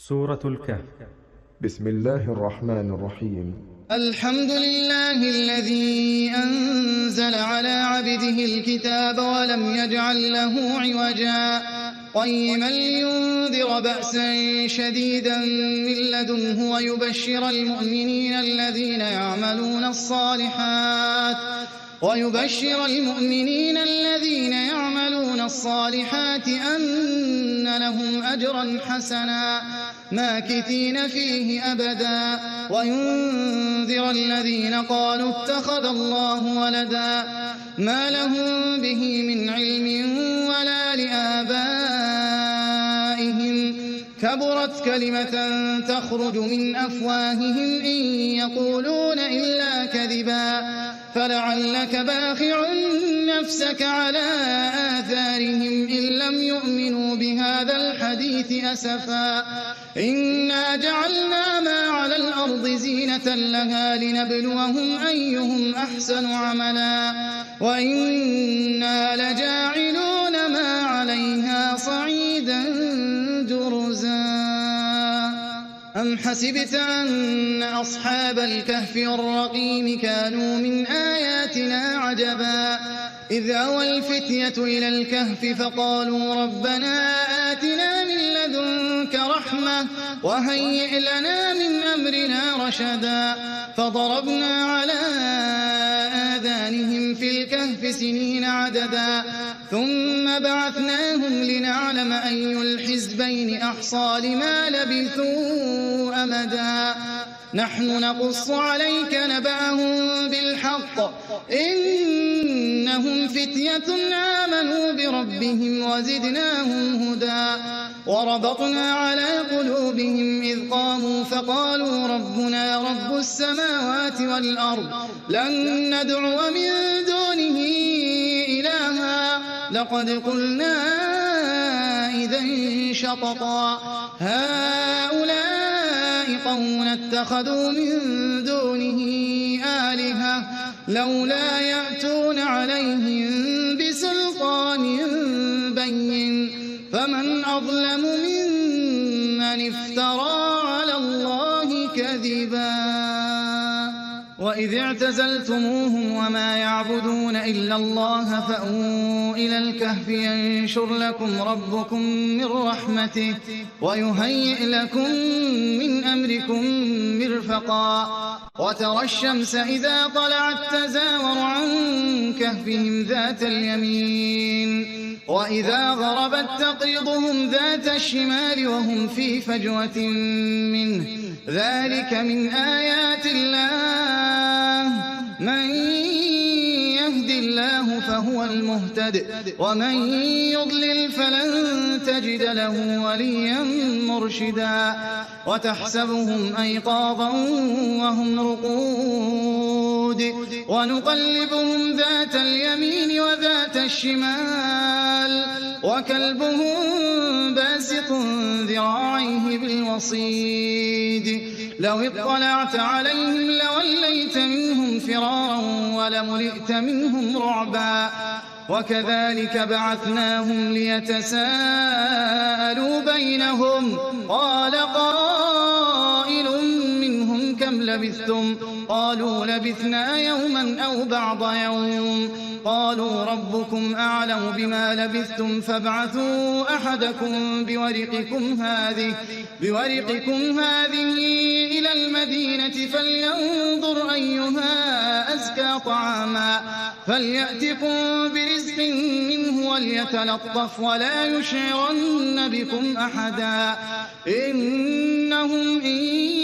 سورة الكهف. بسم الله الرحمن الرحيم. الحمد لله الذي أنزل على عبده الكتاب ولم يجعل له عوجا قيما لينذر بأسا شديدا من لدنه ويبشر المؤمنين الذين يعملون الصالحات أن لهم أجرا حسنا ماكثين فيه أبدا وينذر الذين قالوا اتخذ الله ولدا ما لهم به من علم ولا لآبائهم كبرت كلمة تخرج من أفواههم إن يقولون إلا كذبا فلعلك باخع نفسك على آثارهم إن لم يؤمنوا بهذا الحديث أسفا إنا جعلنا ما على الأرض زينة لها لنبلوهم أيهم أحسن عملا وإنا لجاعلون ما عليها صعيدا جرزا أم حسبت أن أصحاب الكهف والرقيم كانوا من آياتنا عجبا إذ أوى الفتية إلى الكهف فقالوا ربنا آتنا من لدنك رحمة وهيئ لنا من أمرنا رشدا فضربنا على آذانهم في الكهف سنين عددا ثم بعثناهم لنعلم أي الحزبين أحصى لما لبثوا أمدا نحن نقص عليك نبأهم بالحق إنهم فتية آمنوا بربهم وزدناهم هدى وربطنا على قلوبهم إذ قاموا فقالوا ربنا رب السماوات والأرض لن ندعو من دونه إلها لقد قلنا إذا شططا هؤلاء قوم اتخذوا من دونه آلهة لولا يأتون عليهم بسلطان بين فمن أظلم ممن افترى على الله كذبا وإذ اعتزلتموهم وما يعبدون إلا الله فأووا إلى الكهف ينشر لكم ربكم من رحمته ويهيئ لكم من أمركم مرفقا وترى الشمس إذا طلعت تزاور عن كهفهم ذات اليمين وإذا غربت تقرضهم ذات الشمال وهم في فجوة منه ذلك من آيات الله من يهد الله فهو المهتد ومن يضلل فلن تجد له وليا مرشدا وتحسبهم أيقاظا وهم رقود ونقلبهم ذات اليمين وذات الشمال وكلبهم باسط ذراعيه بالوصيد لو اطلعت عليهم لوليت منهم فرارا ولملئت منهم رعبا وكذلك بعثناهم ليتساءلوا بينهم قال قائل منهم كم لبثتم قالوا لبثنا يوما أو بعض يوم قالوا ربكم أعلم بما لبثتم فابعثوا أحدكم بورقكم هذه إلى المدينة فلينظر أيها أزكى طعاما فليأتكم برزق منه وليتلطف ولا يشعرن بكم أحدا إنهم إن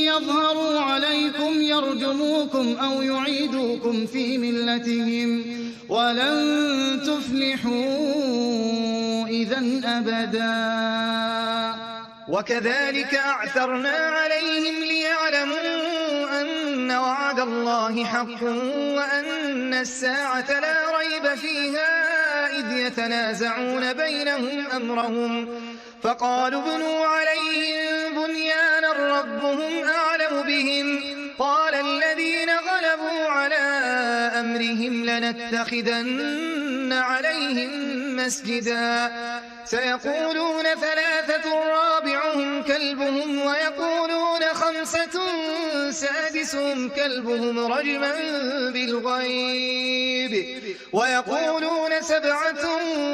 يظهروا عليكم يرجموكم أو يعيدوكم في ملتهم ولن تفلحوا إذا أبدا وكذلك أعثرنا عليهم ليعلموا أن وعد الله حق وأن الساعة لا ريب فيها إذ يتنازعون بينهم أمرهم فقالوا ابنوا عليهم بنيانا ربهم أعلم بهم قال الذين غلبوا على أمرهم لنتخذن عليهم مسجدا سيقولون ثلاثة رابعهم كلبهم ويقولون 5 سادسهم كلبهم رجما بالغيب ويقولون 7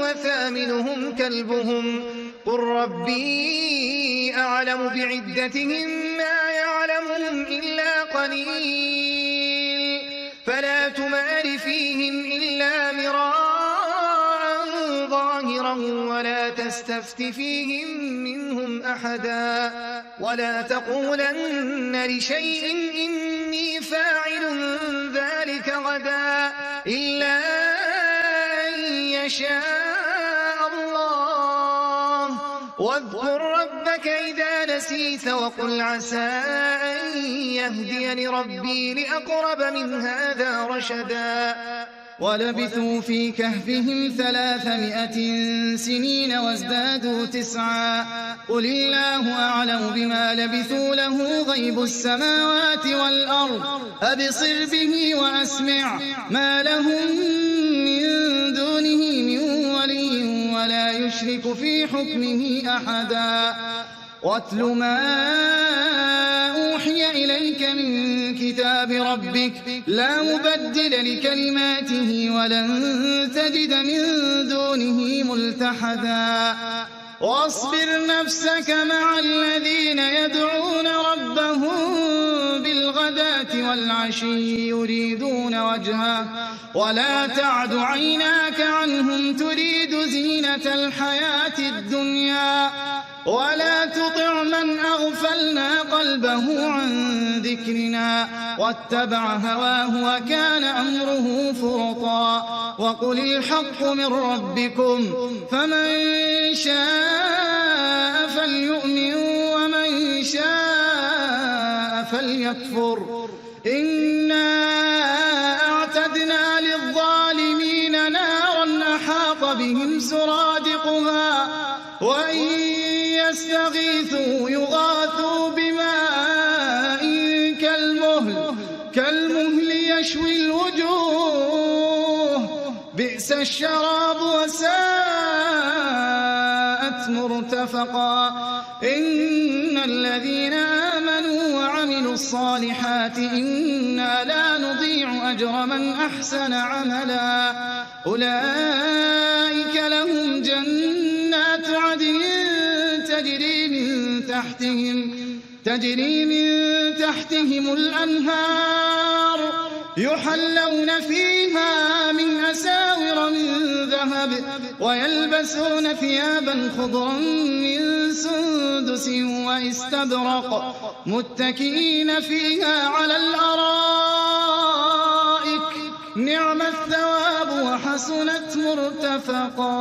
وثامنهم كلبهم قل ربي أعلم بعدتهم ما يعلمهم إلا قليل فلا تمار فيهم إلا مراء ظاهرا ولا تستفت فيهم منهم أحدا ولا تقولن لشيء إني فاعل ذلك غدا إلا أن يشاء الله واذكر ربك إذا نسيت وقل عسى أن يهديني ربي لأقرب من هذا رشدا ولبثوا في كهفهم 300 سنين وازدادوا 9 قل الله أعلم بما لبثوا له غيب السماوات والأرض أبصر به وأسمع ما لهم من دونه من ولي ولا يشرك في حكمه أحدا واتل ما أوحي إليك من كتاب ربك لا مبدل لكلماته ولن تجد من دونه ملتحدا واصبر نفسك مع الذين يدعون ربهم بالغداة والعشي يريدون وجهه ولا تعد عيناك عنهم تريد زينة الحياة الدنيا ولا تطع من أغفلنا قلبه عن ذكرنا واتبع هواه وكان أمره فرطا وقل الحق من ربكم فمن شاء فليؤمن ومن شاء فليكفر إنا أعتدنا للظالمين نارا أحاط بهم سرادقها وإن يستغيثوا يغاثوا بماء كالمهل يشوي الوجوه بئس الشراب وساءت مرتفقا إن الذين آمنوا وعملوا الصالحات إنا لا نضيع أجر من أحسن عملا أولئك لهم جنات عدن تجري من تحتهم الأنهار يحلون فيها من أساور من ذهب ويلبسون ثيابا خضرا من سندس واستبرق متكئين فيها على الأرائك نعم الثواب وحسنت مرتفقا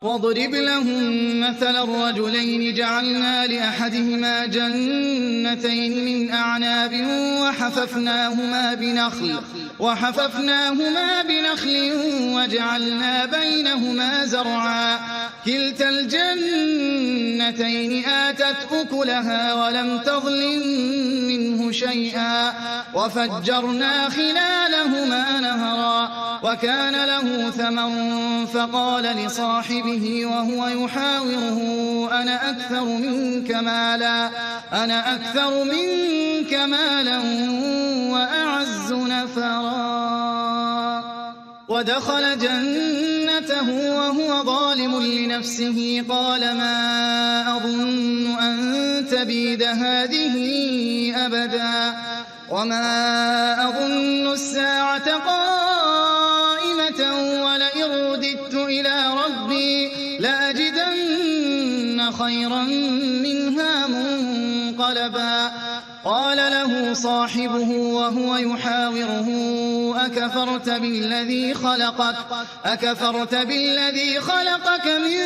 واضرب لهم مثل الرجلين جعلنا لأحدهما جنتين من أعناب وحففناهما بنخل وجعلنا بينهما زرعا كلتا الجنتين آتت أكلها ولم تظلم منه شيئا وفجرنا خلالهما نهرا وكان له ثمر فقال لصاحبه وهو يحاوره أنا أكثر منك مالا وأعز نفرا ودخل جنته وهو ظالم لنفسه قال ما أظن أن تبيد هذه أبدا وما أظن الساعة قائمة ولئن رددت إلى ربي لأجدن خيرا منها منقلبا قال له صاحبه وهو يحاوره أكفرت بالذي خلقك من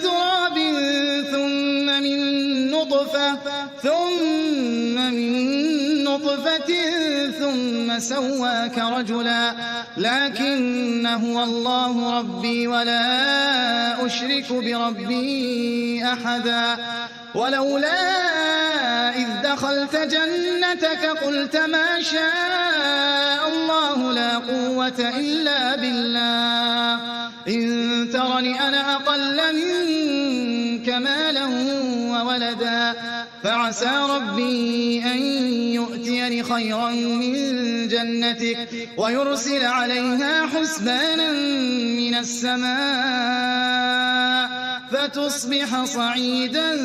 تراب ثم من نطفة ثم سواك رجلا لكن هو الله ربي ولا أشرك بربي أحدا ولولا إذ دخلت جنتك قلت ما شاء الله لا قوة إلا بالله إن ترني أنا أقل منك مالا ولدا فعسى ربي أن يؤتيني خيرا من جنتك ويرسل عليها حسبانا من السماء فتصبح صعيدا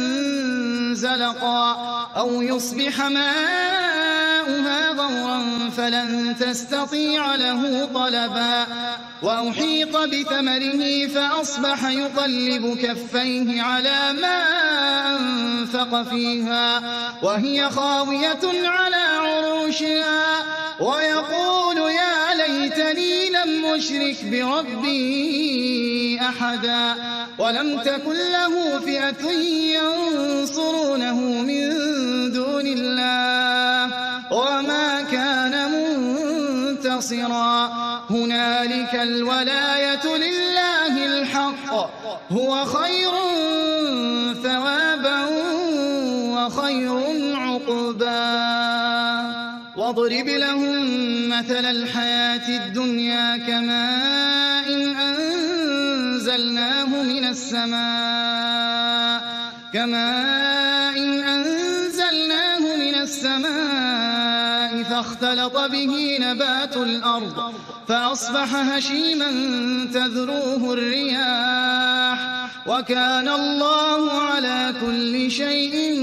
زلقا أو يصبح ماؤها غورا فلن تستطيع له طلبا وأحيط بثمره فأصبح يقلب كفيه على ما أنفق فيها وهي خاوية على عروشها ويقول يا ليتني لم أشرك بربي أحدا ولم تكن له فئة ينصرونه من دون الله وما كان منتصرا هنالك الولاية لله الحق هو خير ثوابا وخير عقبا واضرب لهم مثل الحياة الدنيا كماء أنزلناه من السماء فاختلط به نبات الأرض فأصبح هشيما تذروه الرياح وكان الله على كل شيء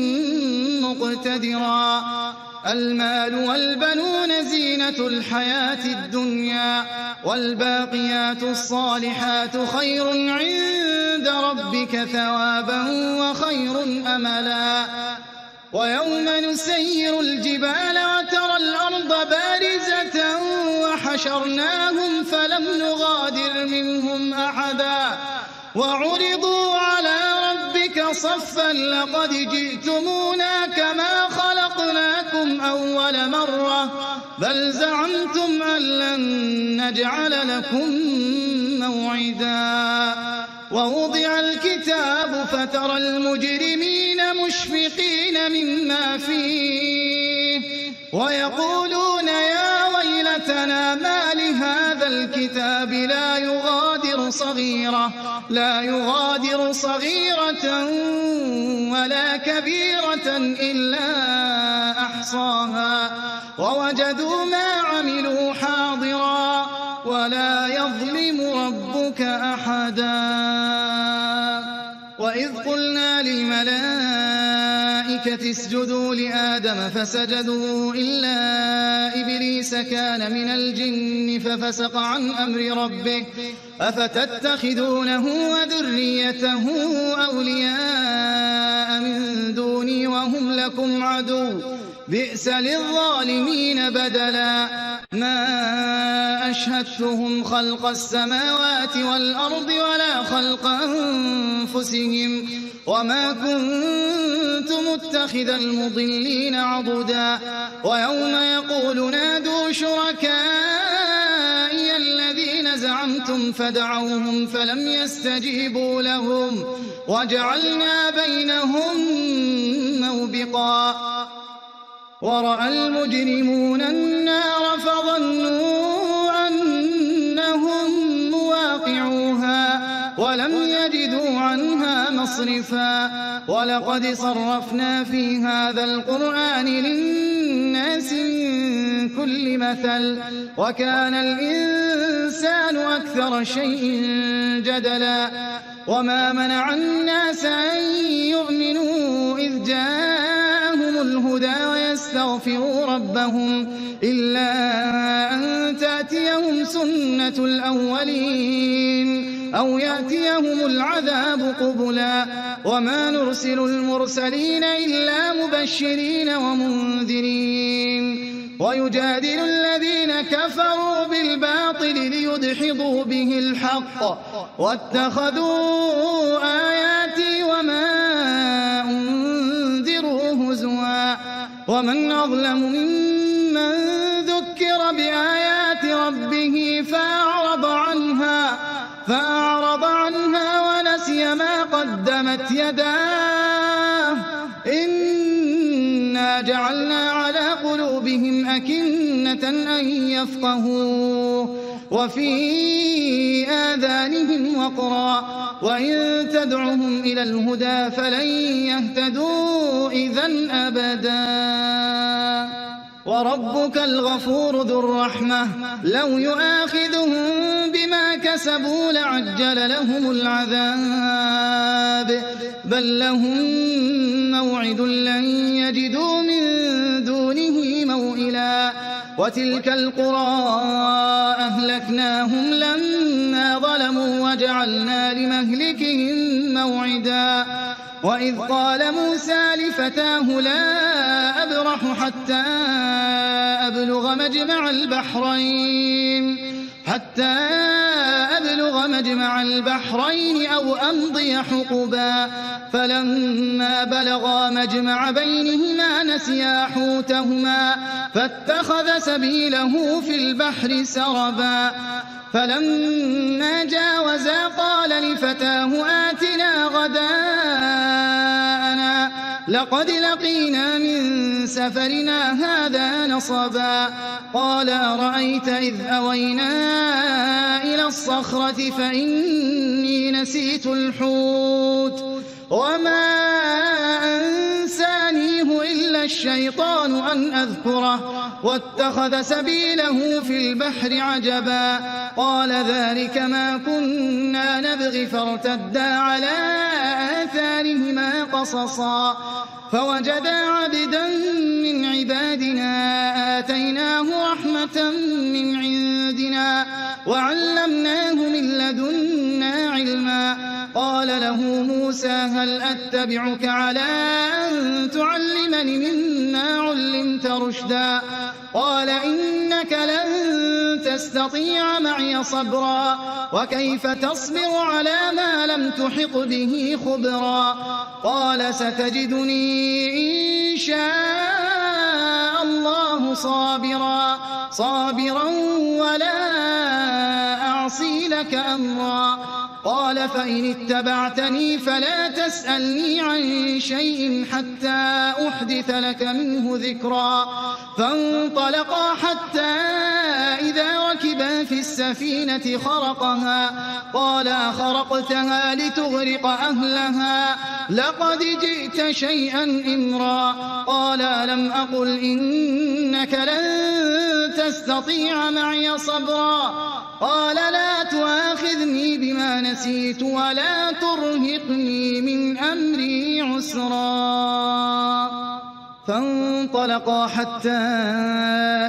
مقتدرا المال والبنون زينة الحياة الدنيا والباقيات الصالحات خير عند ربك ثوابا وخير أملا ويوم نسير الجبال وترى الأرض بارزة وحشرناهم فلم نغادر منهم أحدا وعرضوا على ربك صفا لقد جئتمونا كما خلقناكم أول مرة بل زعمتم أن لن نجعل لكم موعدا ووضع الكتاب فترى المجرمين مشفقين مما فيه ويقولون يا ويلتنا ما لهذا الكتاب لا يغادر صغيرة ولا كبيرة إلا أحصاها ووجدوا ما عملوا حاضرا ولا يظلم ربك أحدا وإذ قلنا للملائكة اسجدوا لآدم فسجدوا إلا إبليس كان من الجن ففسق عن أمر ربه أفتتخذونه وذريته أولياء من دوني وهم لكم عدو بئس للظالمين بدلا ما أشهدتهم خلق السماوات والأرض ولا خلق أنفسهم وما كنت متخذ المضلين عضدا ويوم يقول نادوا شركائي الذين زعمتم فدعوهم فلم يستجيبوا لهم وجعلنا بينهم موبقا ورأى المجرمون النار فظنوا أنهم مواقعوها ولم يجدوا عنها مصرفا ولقد صرفنا في هذا القرآن للناس من كل مثل وكان الإنسان أكثر شيء جدلا وما منع الناس أن يؤمنوا إذ جاءهم الهدى ويستغفروا ربهم إلا أن تأتيهم سنة الأولين أو يأتيهم العذاب قبلا وما نرسل المرسلين إلا مبشرين ومنذرين ويجادل الذين كفروا بالباطل ليدحضوا به الحق واتخذوا آياتي وما أنذروا هزوا ومن أظلم ممن ذكر بآيات ربه فأعرض عنها ونسي ما قدمت يداه إنا جعلنا على قلوبهم أكنة أن يفقهوه وفي آذانهم وقرا وإن تدعهم إلى الهدى فلن يهتدوا إذا أبدا وربك الغفور ذو الرحمة لو يؤاخذهم بما كسبوا لعجل لهم العذاب بل لهم موعد لن يجدوا من دونه موئلا وتلك القرى أهلكناهم لما ظلموا وجعلنا لمهلكهم موعدا وإذ قال موسى لفتاه لا أبرح حتى أبلغ مجمع البحرين أو أمضي حقبا فلما بلغا مجمع بينهما نسيا حوتهما فاتخذ سبيله في البحر سربا فلما جاوزا قال لفتاه آتنا غداءنا لقد لقينا من سفرنا هذا نصبا قال أرأيت إذ أوينا إلى الصخرة فإني نسيت الحوت وما أنسانيه إلا الشيطان أن أذكره واتخذ سبيله في البحر عجبا قال ذلك ما كنا نبغي فارتدا على آثارهما قصصا فوجدا عبدا من عبادنا آتيناه رحمة من عندنا وعلمناه من لدنا علما قال له موسى هل أتبعك على أن تعلمني مما علمت رشدا قال إنك لن تستطيع معي صبرا وكيف تصبر على ما لم تحط به خبرا قال ستجدني إن شاء الله صابرا ولا أعصي لك أمرا قال فإن اتبعتني فلا تسألني عن شيء حتى أحدث لك منه ذكرا فانطلقا حتى إذا ركبا في السفينة خرقها قال أخرقتها لتغرق أهلها لقد جئت شيئا إمرا قال ألم أقل إنك لن تستطيع معي صبرا قال لا تؤاخذني بما نسيت ولا ترهقني من أمري عسرا فانطلقا حتى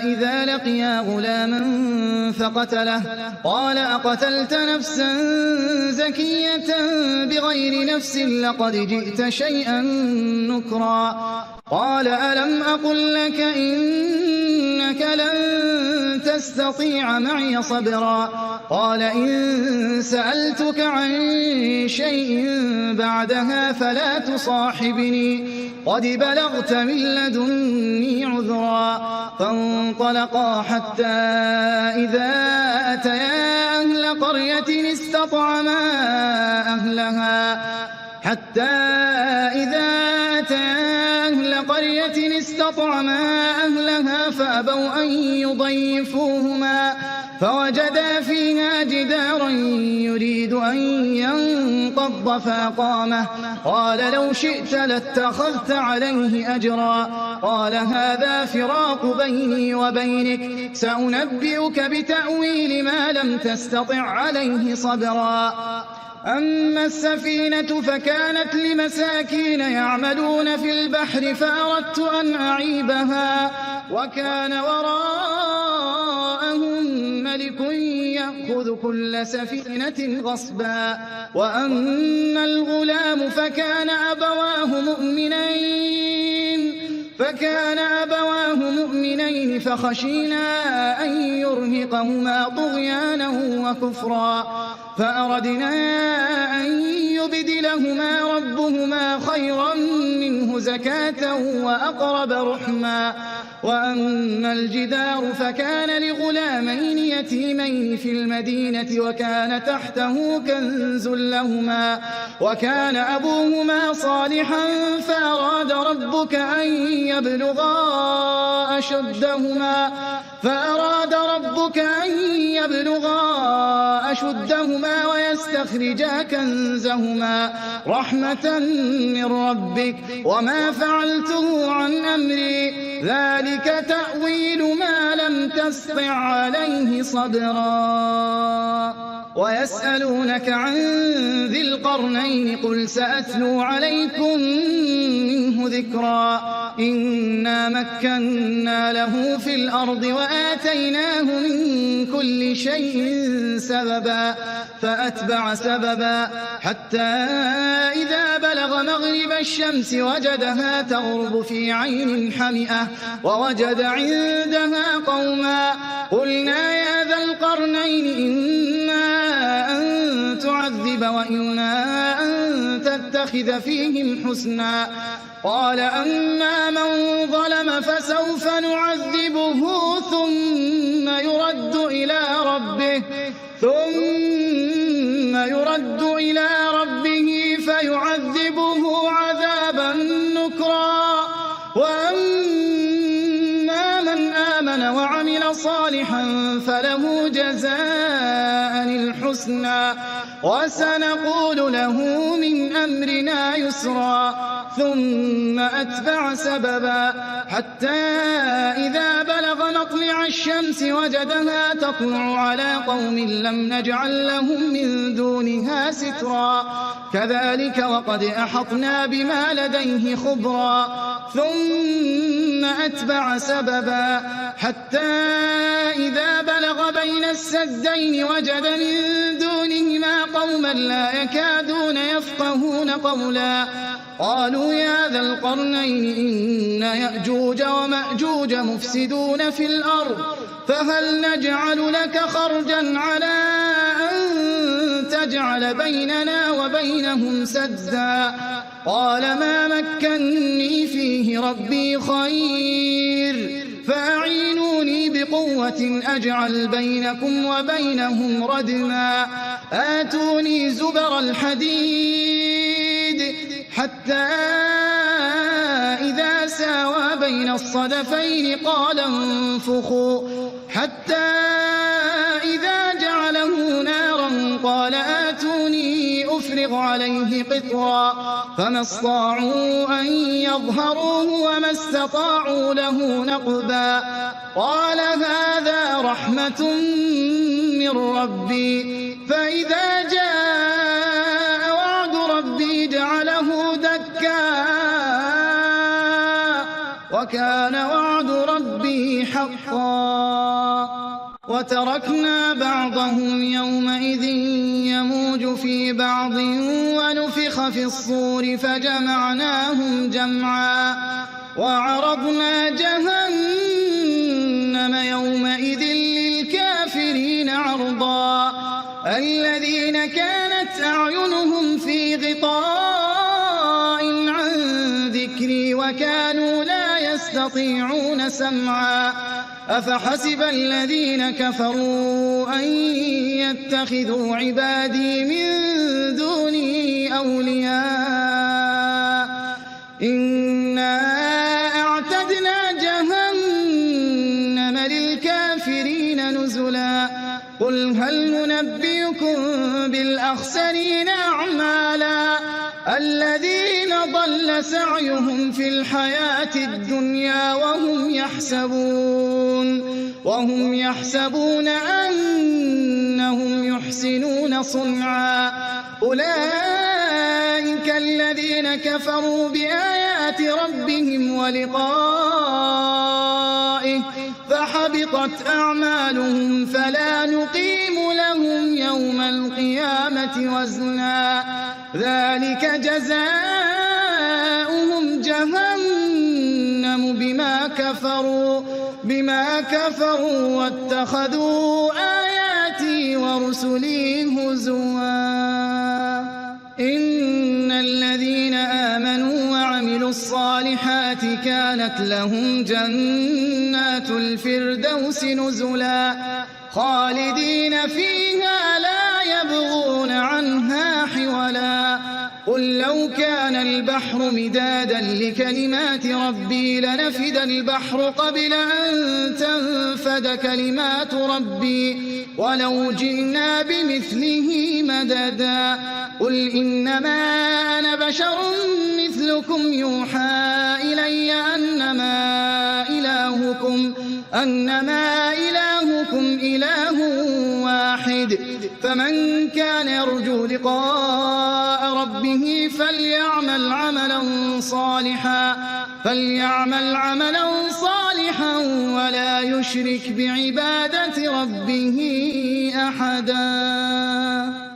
إذا لقيا غلاما فقتله قال أقتلت نفسا زكية بغير نفس لقد جئت شيئا نكرا قال ألم أقل لك إنك لن تستطيع معي صبرا قال إن سألتك عن شيء بعدها فلا تصاحبني قد بلغت من لدني عذرا فانطلقا حتى إذا أتيا أهل قرية استطعما أهلها فأبوا أن يضيفوهما فوجدا فيها جدارا يريد أن ينقض فأقامه قال لو شئت لاتخذت عليه أجرا قال هذا فراق بيني وبينك سأنبئك بتأويل ما لم تستطع عليه صبرا أما السفينة فكانت لمساكين يعملون في البحر فأردت أن أعيبها وكان وراءهم ملك يأخذ كل سفينة غصبا وأما الغلام فكان أبواه مؤمنين فخشينا أن يرهقهما طغيانا وكفرا فأردنا أن يبدلهما ربهما خيرا منه زكاة وأقرب رحما وأما الجدار فكان لغلامين يتيمين في المدينة وكان تحته كنز لهما وكان أبوهما صالحا فأراد ربك أن يبلغا فأراد ربك أن يبلغا أشدهما ويستخرجا كنزهما رحمة من ربك وما فعلته عن أمري ذلك تأويل ما لم تسطع عليه صبرا ويسألونك عن ذي القرنين قل سأتلو عليكم منه ذكرا إنا مكنا له في الأرض وآتيناه من كل شيء سببا فأتبع سببا حتى إذا بلغ مغرب الشمس وجدها تغرب في عين حمئة ووجد عندها قوما قلنا يا ذا القرنين إما أن تعذب وإما أن تتخذ فيهم حسنا قال أما من ظلم فسوف نعذبه ثم يرد إلى ربه فيعذبه عذابا نكرا وأما من آمن وعمل صالحا فله جزاء الحسنى وسنقول له من أمرنا يسرا ثم أتبع سببا حتى إذا بلغ مطلع الشمس وجدها تطلع على قوم لم نجعل لهم من دونها سترا كذلك وقد أحطنا بما لديه خبرا ثم أتبع سببا حتى إذا بلغ بين السدين وجد من دونهما قوما لا يكادون يفقهون قولا قالوا يا ذا القرنين إن يأجوج ومأجوج مفسدون في الأرض فهل نجعل لك خرجا على أن تجعل بيننا وبينهم سدا قال ما مكني فيه ربي خير فأعينوني بقوة أجعل بينكم وبينهم ردما آتوني زبر الحديد حتى إذا ساوى بين الصدفين قال انفخوا حتى إذا جعله نارا قال آتوني أفرغ عليه قطرا فما استطاعوا أن يظهروه وما استطاعوا له نقبا قال هذا رحمة من ربي فإذا جاء وعد ربي جعله دكا وكان وعد ربي حقا وتركنا بعضهم يومئذ يموج في بعض ونفخ في الصور فجمعناهم جمعا وعرضنا جهنم يومئذ للكافرين عرضا الذين كانت أعينهم في غطاء عن ذكري وكانوا لا يستطيعون سمعا أفحسب الذين كفروا أن يتخذوا عبادي من دوني أولياء إنا أعتدنا جهنم للكافرين نزلا قل هل ننبئكم بالأخسرين أعمالا الذين ضل سعيهم في الحياة الدنيا وهم يحسبون أنهم يحسنون صنعا أولئك الذين كفروا بآيات ربهم ولقائه فحبطت أعمالهم فلا نقيم لهم يوم القيامة وزنا ذلك جزاؤهم جهنم بما كفروا واتخذوا آياتي ورسلي هزوا إن الذين آمنوا وعملوا الصالحات كانت لهم جنات الفردوس نزلا خالدين فيها لا يبغون عنها حولا قل لو كان البحر مدادا لكلمات ربي لنفد البحر قبل أن تنفد كلمات ربي ولو جئنا بمثله مددا قل إنما أنا بشر مثلكم يوحى إلي أنما إلهكم إله واحد فمن كان يرجو لقاء ربه فليعمل عملا صالحا ولا يشرك بعبادة ربه أحدا.